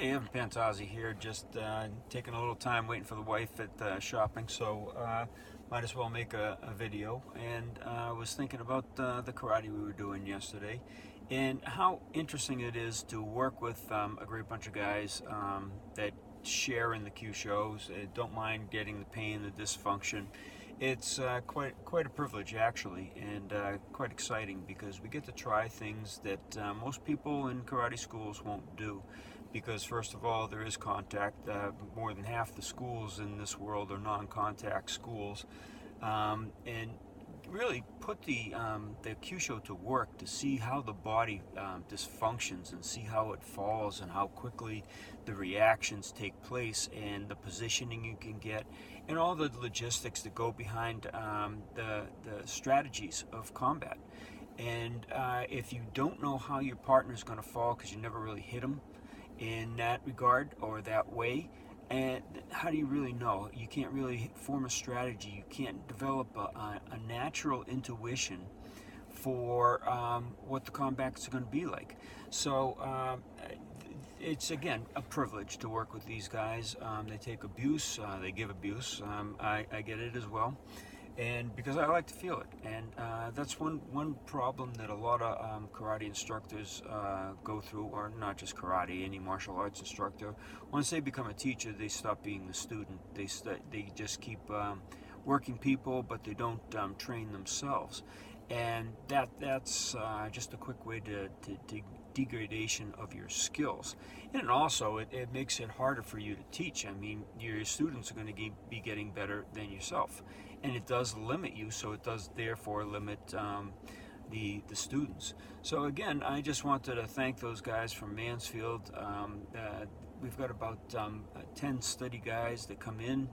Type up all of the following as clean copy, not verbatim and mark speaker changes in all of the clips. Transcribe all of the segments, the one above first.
Speaker 1: Hey, Evan Pantazi here, just taking a little time waiting for the wife at shopping, so might as well make a video. And I was thinking about the karate we were doing yesterday and how interesting it is to work with a great bunch of guys that share in the Kyushos, don't mind getting the pain, the dysfunction. It's quite a privilege actually, and quite exciting because we get to try things that most people in karate schools won't do. Because first of all, there is contact. More than half the schools in this world are non-contact schools, and really put the Kyusho to work to see how the body dysfunctions and see how it falls and how quickly the reactions take place and the positioning you can get and all the logistics that go behind the strategies of combat. And if you don't know how your partner is going to fall because you never really hit them in that regard or that way, and how do you really know? You can't really form a strategy. You can't develop a natural intuition for what the combat's going to be like. So it's again a privilege to work with these guys. They take abuse, they give abuse. I get it as well, and because I like to feel it. And that's one problem that a lot of karate instructors go through, or not just karate, any martial arts instructor. Once they become a teacher, they stop being the student. They just keep working people, but they don't train themselves. And that's just a quick way to degradation of your skills. And also it makes it harder for you to teach. I mean, your students are going to be getting better than yourself, and it does limit you, so it does therefore limit the students. So again, I just wanted to thank those guys from Mansfield. We've got about 10 steady guys that come in,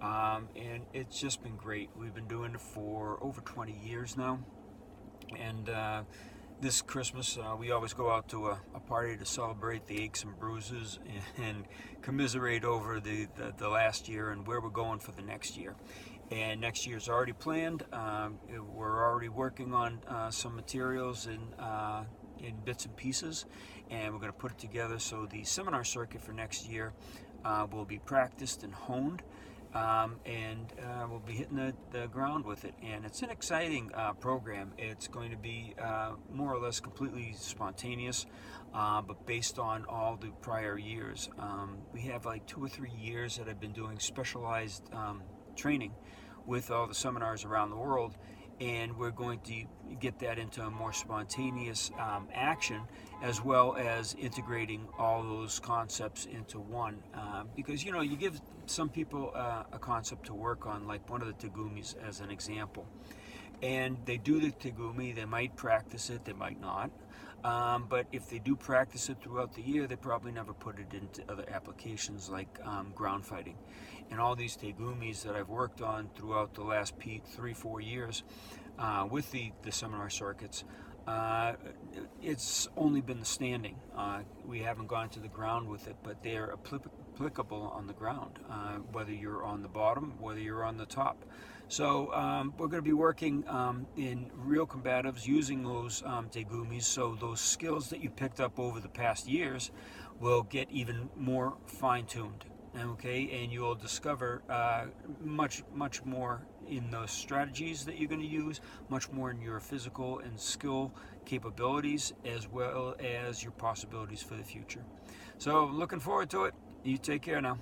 Speaker 1: and it's just been great. We've been doing it for over 20 years now, and this Christmas, we always go out to a party to celebrate the aches and bruises and commiserate over the last year and where we're going for the next year. And next year's already planned. We're already working on some materials in bits and pieces, and we're going to put it together so the seminar circuit for next year will be practiced and honed. And we'll be hitting the ground with it, and it's an exciting program. It's going to be more or less completely spontaneous, but based on all the prior years. We have like 2 or 3 years that I've been doing specialized training with all the seminars around the world, and we're going to get that into a more spontaneous action, as well as integrating all those concepts into one. Because you give some people a concept to work on, like one of the tegumis as an example, and they do the tegumi, they might practice it, they might not. But if they do practice it throughout the year, they probably never put it into other applications like ground fighting. And all these tegumis that I've worked on throughout the last 3-4 years with the seminar circuits, it's only been the standing. We haven't gone to the ground with it, but they're applicable on the ground, whether you're on the bottom, whether you're on the top. So we're going to be working in real combatives using those tegumis, so those skills that you picked up over the past years will get even more fine-tuned. Okay, and you'll discover much more in those strategies that you're going to use, much more in your physical and skill capabilities, as well as your possibilities for the future. So looking forward to it. You take care now.